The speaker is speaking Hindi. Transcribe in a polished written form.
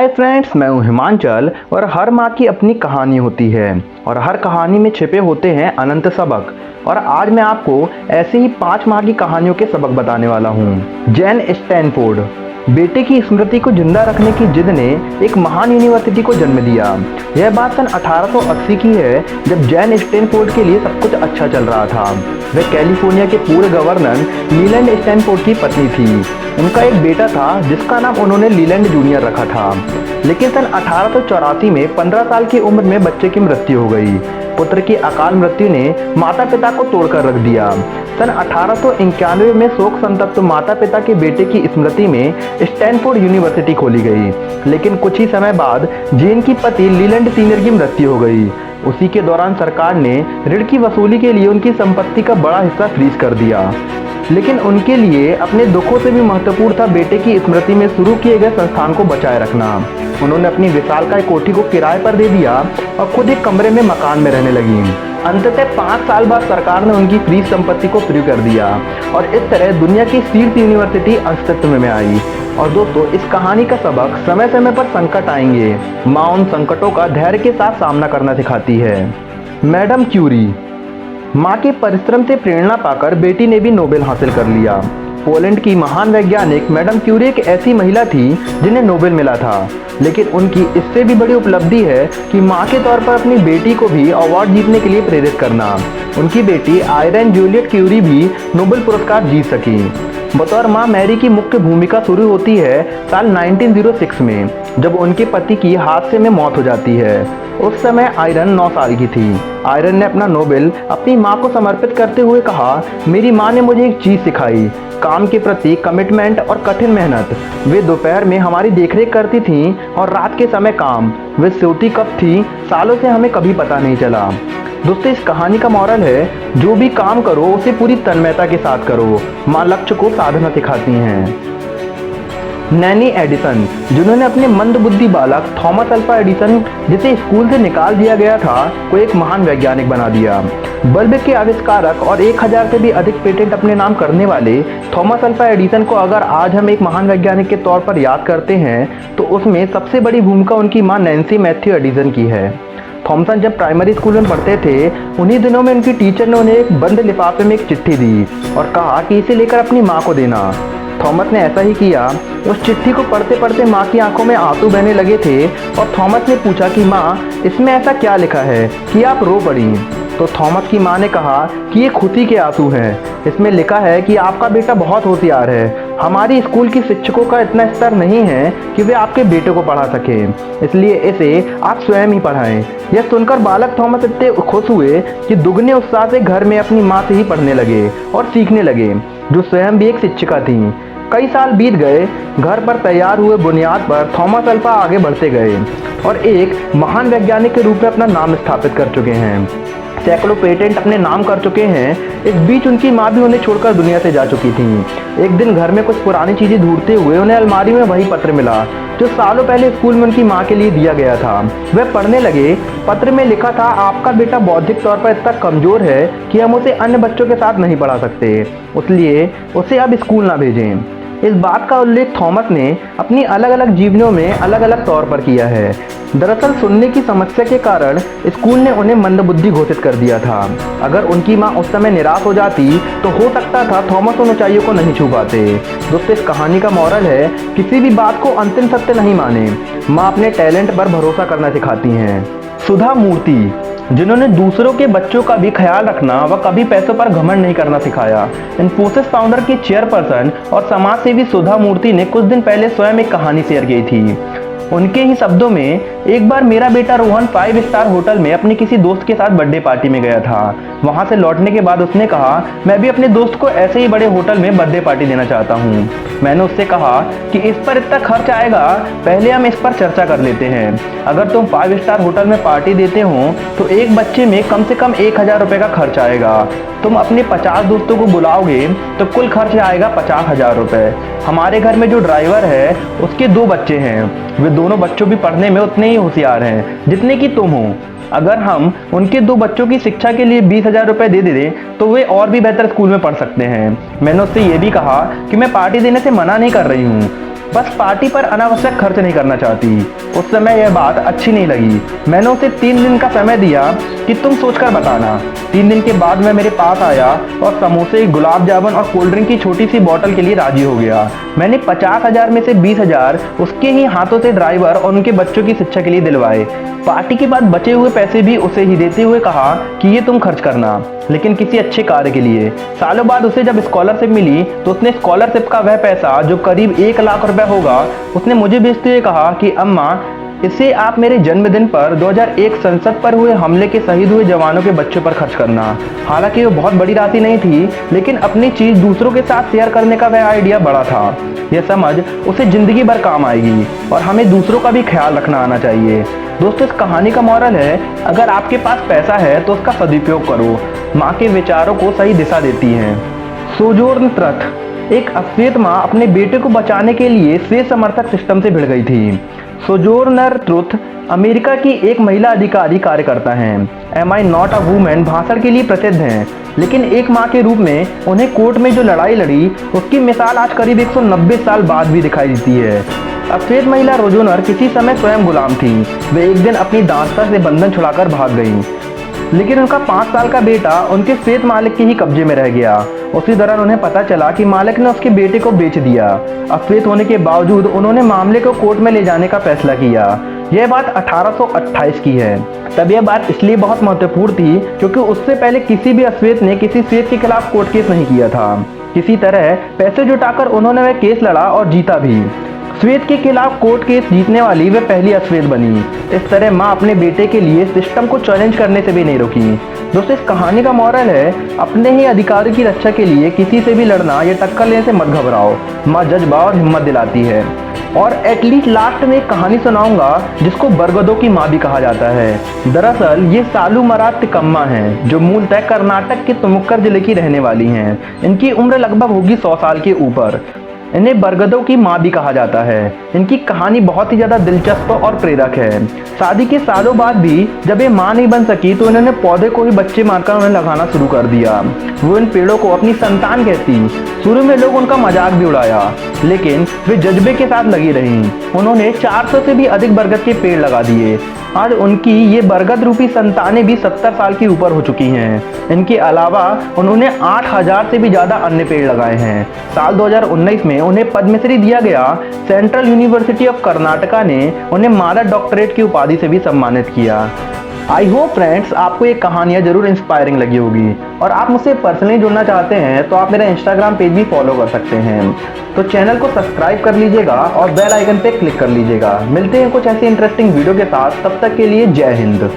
फ्रेंड्स, मैं हूँ हिमांचल और हर माँ की अपनी कहानी होती है और हर कहानी में छिपे होते हैं अनंत सबक। और आज मैं आपको ऐसे ही 5 माँ की कहानियों के सबक बताने वाला हूँ। जैन स्टैनफोर्ड। बेटे की स्मृति को जिंदा रखने की जिद ने एक महान यूनिवर्सिटी को जन्म दिया। यह बात सन 1880 की है, जब जैन स्टैनफोर्ड के लिए सब कुछ अच्छा चल रहा था। वह कैलिफोर्निया के पूर्व गवर्नर लीलैंड स्टैनफोर्ड की पत्नी थी। उनका एक बेटा था जिसका नाम उन्होंने लीलैंड जूनियर रखा था। लेकिन सन 1884 में 15 साल की उम्र में बच्चे की मृत्यु हो गई। पुत्र की अकाल मृत्यु ने माता पिता को तोड़कर रख दिया। सन 1891 में शोक संतप्त माता पिता के बेटे की स्मृति में स्टैनफोर्ड यूनिवर्सिटी खोली गई। लेकिन कुछ ही समय बाद जेन की पति लीलैंड सीनियर की मृत्यु हो गई। उसी के दौरान सरकार ने ऋण की वसूली के लिए उनकी संपत्ति का बड़ा हिस्सा फ्रीज कर दिया। लेकिन उनके लिए अपने दुखों से भी महत्वपूर्ण था बेटे की स्मृति में शुरू किए गए संस्थान को बचाए रखना। उन्होंने अपनी विशालकाय कोठी को किराए पर दे दिया और खुद एक कमरे में मकान में रहने लगी। अंततः 5 साल बाद सरकार ने उनकी फ्रीज संपत्ति को फ्री कर दिया और इस तरह दुनिया की शीर्ष यूनिवर्सिटी अस्तित्व में आई। और दोस्तों, इस कहानी का सबक, समय समय पर संकट आएंगे, माँ उन संकटों का धैर्य के साथ सामना करना सिखाती है। Madam Curie. माँ के परिश्रम से प्रेरणा पाकर बेटी ने भी नोबेल हासिल कर लिया। पोलैंड की महान वैज्ञानिक मैडम क्यूरी एक ऐसी महिला थी जिन्हें नोबेल मिला था। लेकिन उनकी इससे भी बड़ी उपलब्धि है कि माँ के तौर पर अपनी बेटी को भी अवार्ड जीतने के लिए प्रेरित करना। उनकी बेटी आयरन जूलियट क्यूरी भी नोबेल पुरस्कार जीत सकी। बतौर माँ, मैरी की मुख्य भूमिका शुरू होती है साल 1906 में, जब उनके पति की हादसे में मौत हो जाती है। उस समय आयरन 9 साल की थी। आयरन ने अपना नोबेल अपनी माँ को समर्पित करते हुए कहा, मेरी माँ ने मुझे एक चीज़ सिखाई, काम के प्रति कमिटमेंट और कठिन मेहनत। वे दोपहर में हमारी देखरेख करती थीं और रात के समय काम। वे सोती कब थी, सालों से हमें कभी पता नहीं चला। दोस्तों, इस कहानी का मॉरल है, जो भी काम करो उसे पूरी तन्मयता के साथ करो। माँ लक्ष्य को साधना सिखाती हैं। नैनी एडिसन, जिन्होंने अपने मंदबुद्धि बालक थॉमस अल्फा एडिसन, जिसे स्कूल से निकाल दिया गया था, को एक महान वैज्ञानिक बना दिया। बल्ब के आविष्कारक और 1000 से भी अधिक पेटेंट अपने नाम करने वाले थॉमस अल्फा एडिसन को अगर आज हम एक महान वैज्ञानिक के तौर पर याद करते हैं, तो उसमें सबसे बड़ी भूमिका उनकी माँ नैन्सी मैथ्यू एडिसन की है। थॉमसन जब प्राइमरी स्कूल में पढ़ते थे, उन्हीं दिनों में उनकी टीचर ने उन्हें एक बंद लिफाफे में एक चिट्ठी दी और कहा कि इसे लेकर अपनी माँ को देना। थॉमस ने ऐसा ही किया। उस चिट्ठी को पढ़ते पढ़ते माँ की आंखों में आंसू बहने लगे थे और थॉमस ने पूछा कि माँ, इसमें ऐसा क्या लिखा है कि आप रो पड़ी? तो थॉमस की माँ ने कहा कि ये खुशी के आंसू हैं। इसमें लिखा है कि आपका बेटा बहुत होशियार है। हमारी स्कूल की शिक्षकों का इतना स्तर नहीं है कि वे आपके बेटे को पढ़ा सकें, इसलिए इसे आप स्वयं ही पढ़ाएं। यह सुनकर बालक थॉमस इतने खुश हुए कि दुगने उत्साह से घर में अपनी माँ से ही पढ़ने लगे और सीखने लगे, जो स्वयं भी एक शिक्षिका थीं। कई साल बीत गए। घर पर तैयार हुए बुनियाद पर थॉमस अल्फा आगे बढ़ते गए और एक महान वैज्ञानिक के रूप में अपना नाम स्थापित कर चुके हैं। सैकड़ों पेटेंट अपने नाम कर चुके हैं। इस बीच उनकी माँ भी उन्हें छोड़कर दुनिया से जा चुकी थी। एक दिन घर में कुछ पुरानी चीजें ढूंढते हुए उन्हें अलमारी में वही पत्र मिला जो सालों पहले स्कूल में उनकी माँ के लिए दिया गया था। वह पढ़ने लगे। पत्र में लिखा था, आपका बेटा बौद्धिक तौर पर इतना कमजोर है कि हम उसे अन्य बच्चों के साथ नहीं पढ़ा सकते, इसलिए उसे अब स्कूल ना भेजें। इस बात का उल्लेख थॉमस ने अपनी अलग अलग जीवनियों में अलग अलग तौर पर किया है। दरअसल सुनने की समस्या के कारण स्कूल ने उन्हें मंदबुद्धि घोषित कर दिया था। अगर उनकी माँ उस समय निराश हो जाती तो हो सकता था थॉमस उन ऊंचाइयों को नहीं छू पाते। दोस्तों, इस कहानी का मॉरल है, किसी भी बात को अंतिम सत्य नहीं माने। माँ अपने टैलेंट पर भरोसा करना सिखाती हैं। सुधा मूर्ति, जिन्होंने दूसरों के बच्चों का भी ख्याल रखना व कभी पैसों पर घमंड नहीं करना सिखाया। इन्फोसिस फाउंडर की चेयरपर्सन और समाज सेवी सुधा मूर्ति ने कुछ दिन पहले स्वयं एक कहानी शेयर की थी। उनके ही शब्दों में, एक बार मेरा बेटा रोहन 5 स्टार होटल में अपने किसी दोस्त के साथ बर्थडे पार्टी में गया था। वहां से लौटने के बाद उसने कहा, मैं भी अपने दोस्त को ऐसे ही बड़े होटल में बर्थडे पार्टी देना चाहता हूं। मैंने उससे कहा कि इस पर इतना खर्च आएगा, पहले हम इस पर चर्चा कर लेते हैं। अगर तुम 5 स्टार होटल में पार्टी देते हो तो एक बच्चे में कम से कम 1000 रुपये का खर्च आएगा। तुम अपने 50 दोस्तों को बुलाओगे तो कुल खर्च आएगा 50,000 रुपये। हमारे घर में जो ड्राइवर है उसके 2 बच्चे हैं। वे दोनों बच्चों भी पढ़ने में उतने ही होशियार हैं जितने कि तुम हो। अगर हम उनके 2 बच्चों की शिक्षा के लिए 20,000 रुपये दे दें तो वे और भी बेहतर स्कूल में पढ़ सकते हैं। मैंने उससे ये भी कहा कि मैं पार्टी देने से मना नहीं कर रही हूँ, बस पार्टी पर अनावश्यक खर्च नहीं करना चाहती। उस समय यह बात अच्छी नहीं लगी। मैंने उसे 3 दिन का समय दिया कि तुम सोचकर बताना। 3 दिन के बाद वह मेरे पास आया और समोसे, गुलाब जामुन और कोल्ड ड्रिंक की छोटी सी बोतल के लिए राजी हो गया। मैंने 50,000 में से 20,000 उसके ही हाथों से ड्राइवर और उनके बच्चों की शिक्षा के लिए दिलवाए। पार्टी के बाद बचे हुए पैसे भी उसे ही देते हुए कहा कि ये तुम खर्च करना, लेकिन किसी अच्छे कार्य के लिए। सालों बाद उसे जब स्कॉलरशिप मिली तो उसने स्कॉलरशिप का वह पैसा, जो करीब 1 लाख रुपए होगा, उसने मुझे भेजते हुए कहा कि अम्मा, इसे आप मेरे जन्मदिन पर 2001 संसद पर हुए हमले के शहीद हुए जवानों के बच्चों पर खर्च करना। हालांकि वो बहुत बड़ी राशि नहीं थी, लेकिन अपनी चीज दूसरों के साथ शेयर करने का वह आइडिया बड़ा था। यह समझ उसे जिंदगी भर काम आएगी और हमें दूसरों का भी ख्याल रखना आना चाहिए। दोस्तों, इस कहानी का मॉरल है, अगर आपके पास पैसा है तो उसका सदुपयोग करो। माँ के विचारों को सही दिशा देती हैं। सोजोर्न ट्रुथ। एक अश्वेत माँ अपने बेटे को बचाने के लिए श्वेत समर्थक सिस्टम से भिड़ गई थी। सोजोर्नर ट्रुथ अमेरिका की एक महिला अधिकारी कार्यकर्ता हैं। Am I not a woman भाषण के लिए प्रसिद्ध हैं, लेकिन एक माँ के रूप में उन्हें कोर्ट में जो लड़ाई लड़ी, उसकी मिसाल आज करीब 190 साल बाद भी दिखाई देती है। अश्वेत महिला रोजोनर किसी समय स्वयं गुलाम थी। वे एक दिन अपनी दास्ता से बंधन छुड़ाकर भाग गईं, लेकिन उनका 5 साल का बेटा उनके श्वेत मालिक के ही कब्जे में रह गया। उसी दौरान उन्हें पता चला कि मालिक ने उसके बेटे को बेच दिया। अश्वेत होने के बावजूद उन्होंने मामले को कोर्ट में ले जाने का फैसला किया। यह बात 1828 की है। तब यह बात इसलिए बहुत महत्वपूर्ण थी क्योंकि उससे पहले किसी भी अश्वेत ने किसी श्वेत के खिलाफ कोर्ट केस नहीं किया था। किसी तरह पैसे जुटाकर उन्होंने वह केस लड़ा और जीता भी। श्वेत के खिलाफ कोर्ट केस जीतने वाली वे पहली अश्वेत बनी। इस तरह माँ अपने बेटे के लिए सिस्टम को चैलेंज करने से भी नहीं रुकी। दोस्तों, इस कहानी का मॉरल है, अपने ही अधिकारों की रक्षा के लिए किसी से भी लड़ना या टक्कर लेने से मत घबराओ। माँ जज्बा और हिम्मत दिलाती है। और एटलीस्ट लास्ट में एक कहानी सुनाऊंगा जिसको बरगदों की माँ भी कहा जाता है। दरअसल ये सालूमरा तिकम्मा हैं, जो मूलतः कर्नाटक के तुमुक्कर जिले की रहने वाली हैं। इनकी उम्र लगभग होगी 100 साल के ऊपर। इन्हें बरगदों की माँ भी कहा जाता है। इनकी कहानी बहुत ही ज़्यादा दिलचस्प और प्रेरक है। शादी के सालों बाद भी जब ये माँ नहीं बन सकी तो इन्होंने पौधे को ही बच्चे मानकर उन्हें लगाना शुरू कर दिया। वो इन पेड़ों को अपनी संतान कहती। शुरू में लोग उनका मजाक भी उड़ाया, लेकिन वे जज्बे के साथ लगी रहीं। उन्होंने 400 से भी अधिक बरगद के पेड़ लगा दिए। आज उनकी ये बरगद रूपी संतानें भी 70 साल की ऊपर हो चुकी हैं। इनके अलावा उन्होंने 8000 से भी ज़्यादा अन्य पेड़ लगाए हैं। साल 2019 में उन्हें पद्मश्री दिया गया। सेंट्रल यूनिवर्सिटी ऑफ कर्नाटका ने उन्हें मानद डॉक्टरेट की उपाधि से भी सम्मानित किया। आई होप फ्रेंड्स, आपको ये कहानियाँ जरूर इंस्पायरिंग लगी होगी और आप मुझसे पर्सनली जुड़ना चाहते हैं तो आप मेरा इंस्टाग्राम पेज भी फॉलो कर सकते हैं। तो चैनल को सब्सक्राइब कर लीजिएगा और बेल आइकन पे क्लिक कर लीजिएगा। मिलते हैं कुछ ऐसी इंटरेस्टिंग वीडियो के साथ। तब तक के लिए जय हिंद।